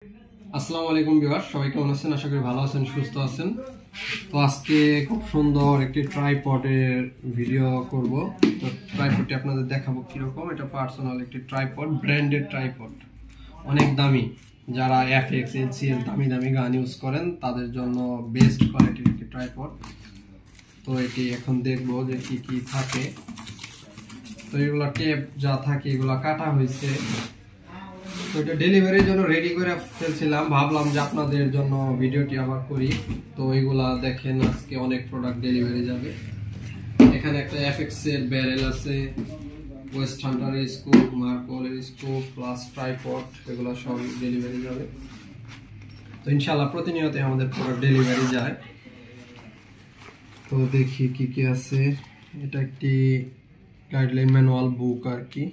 আসসালামু আলাইকুম ভিউয়ার্স, সবাই কেমন আছেন? আশা করি ভালো আছেন, সুস্থ আছেন। তো আজকে খুব সুন্দর একটি ট্রাইপডের ভিডিও করব। তো ট্রাইপডটি আপনাদের দেখাবো কিরকম। এটা পার্সোনাল একটি ট্রাইপড, ব্র্যান্ডেড ট্রাইপড, অনেক দামি। যারা এফএক্স, এলসিএল দামি দামি গান ইউজ করেন তাদের জন্য বেস্ট কোয়ালিটির একটি ট্রাইপড। তো এটি এখন দেখবো যে কি কি থাকে। তো এগুলো টেপ যা থাকে এগুলো কাটা হয়েছে। তো এটা ডেলিভারির জন্য রেডি করে ফেলছিলাম, ভাবলাম যে আপনাদের জন্য ভিডিওটি আবার করি। তো এইগুলা দেখেন, আজকে অনেক প্রোডাক্ট ডেলিভারি যাবে। এখানে একটা এফএক্স এর ব্যারেল আছে, ওয়েস্ট হান্টারের স্কোপ, মার্কোলের স্কোপ প্লাস ট্রাইপড, এগুলো সব ডেলিভারি যাবে। তো ইনশাআল্লাহ প্রতিনিয়ত আমাদের প্রোডাক্ট ডেলিভারি যায়। তো দেখি কি কি আছে। এটা একটি গাইডলাইন ম্যানুয়াল বুক আর কি।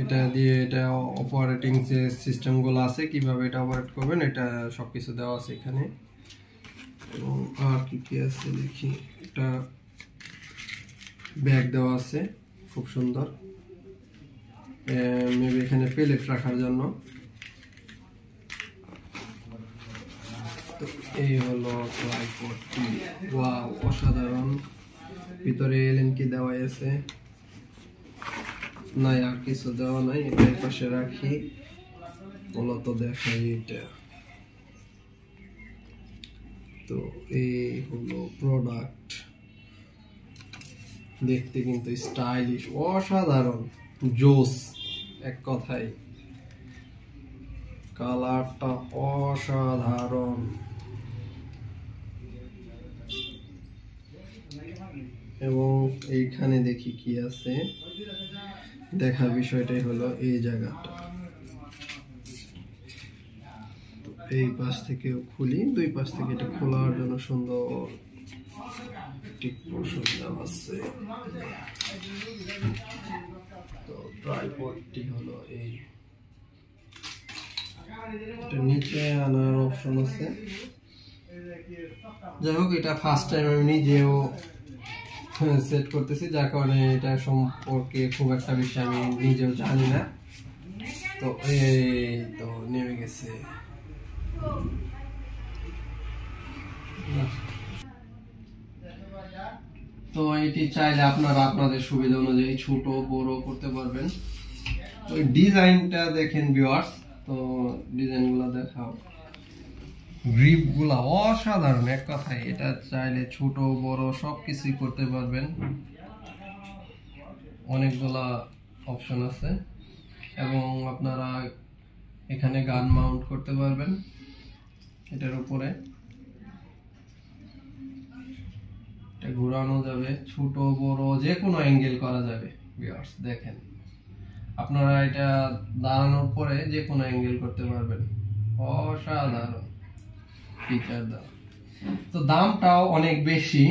এটা দিয়ে এটা অপারেটিং যে সিস্টেমগুলো আছে কিভাবে এটা অপারেট করবেন এটা সবকিছু দেওয়া আছে এখানে। এবং আর কি কি আছে দেখি। এটা ব্যাগ দেওয়া আছে খুব সুন্দর, মেবি এখানে প্লেট রাখার জন্য। তো এই হলো ট্রাইপডটি, ওয়াও অসাধারণ। ভিতরে এলএন কি দেওয়া আছে, নাই আর কিছু দেওয়া নাই। এটার পাশে রাখি, মূলত দেখাই এটা। তো এই হলো প্রোডাক্ট, দেখতে কিন্তু স্টাইলিশ, অসাধারণ, জোস এক কথায়। কালারটা অসাধারণ। এবং এইখানে দেখি কি আছে। দেখার বিষয়টাই হলো এই জায়গাটা। এই পাশ থেকে খুলি, দুই পাশ থেকে এটা খোলার জন্য সুন্দর একটি পোর্শন দেওয়া আছে। তো ট্রাইপডটি হলো এই, এটা নিচে আনার অপশন আছে। যাই হোক, এটা ফার্স্ট টাইম আমি নিজেও সেট করতেছি, যার কারণে এটা সম্পর্কে খুব একটা বেশি আমি নিজেও জানি না। তো এই তো নেমে গেছে। তো এটি চাইলে আপনারা আপনাদের সুবিধা অনুযায়ী ছোট বড় করতে পারবেন। তো ডিজাইনটা দেখেন ভিউয়ার্স, তো ডিজাইনগুলো দেখাও। গ্রিপ গুলা অসাধারণ এক কথায়। এটা চাইলে ছোট বড় সবকিছুই করতে পারবেন। অনেকগুলা অপশন আছে এবং আপনারা এখানে গান মাউন্ট করতে পারবেন এটার উপরে। এটা ঘোরানো যাবে, ছোট বড় যে কোনো অ্যাঙ্গেল করা যাবে। ভিউয়ার্স দেখেন, আপনারা এটা দাঁড়ানোর পরে যে কোনো অ্যাঙ্গেল করতে পারবেন। অসাধারণ ফিচার দাও। তো দামটাও অনেক বেশি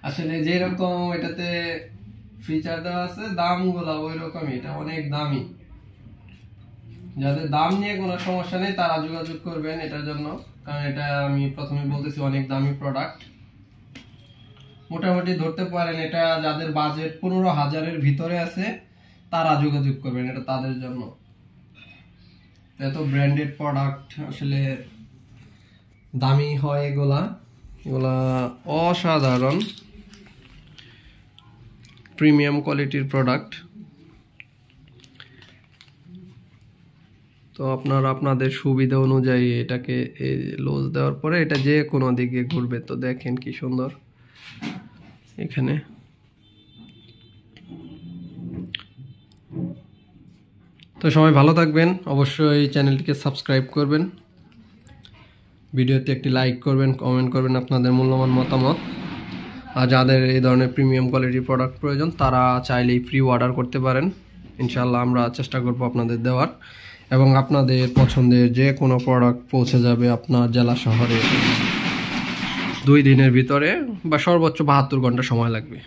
আসলে, যেরকম এটাতে ফিচার দেওয়া আছে দামগুলো ওই রকমই। এটা অনেক দামি। যাদের দাম নিয়ে কোনো সমস্যা নেই তারা যোগাযোগ করবেন এটার জন্য, কারণ এটা আমি প্রথমে বলতেছি অনেক দামি প্রোডাক্ট। মোটামুটি ধরতে পারেন এটা যাদের বাজেট 15,000-এর ভিতরে আছে তারা যোগাযোগ করবেন, এটা তাদের জন্য। এত ব্র্যান্ডেড প্রোডাক্ট আসলে দামি হয় এগুলা অসাধারণ প্রিমিয়াম কোয়ালিটির প্রোডাক্ট। তো আপনারা আপনাদের সুবিধা অনুযায়ী এটাকে লোজ দেওয়ার পরে এটা যে কোনো দিকে ঘুরবে। তো দেখেন কি সুন্দর এখানে। তো সবাই ভালো থাকবেন, অবশ্যই চ্যানেলটিকে সাবস্ক্রাইব করবেন, ভিডিওতে একটি লাইক করবেন, কমেন্ট করবেন আপনাদের মূল্যবান মতামত। আর যাদের এই ধরনের প্রিমিয়াম কোয়ালিটির প্রোডাক্ট প্রয়োজন তারা চাইলেই প্রি অর্ডার করতে পারেন। ইনশাআল্লাহ আমরা চেষ্টা করব আপনাদের দেওয়ার, এবং আপনাদের পছন্দের যে কোনো প্রোডাক্ট পৌঁছে যাবে আপনার জেলা শহরে 2 দিনের ভিতরে, বা সর্বোচ্চ 72 ঘন্টা সময় লাগবে।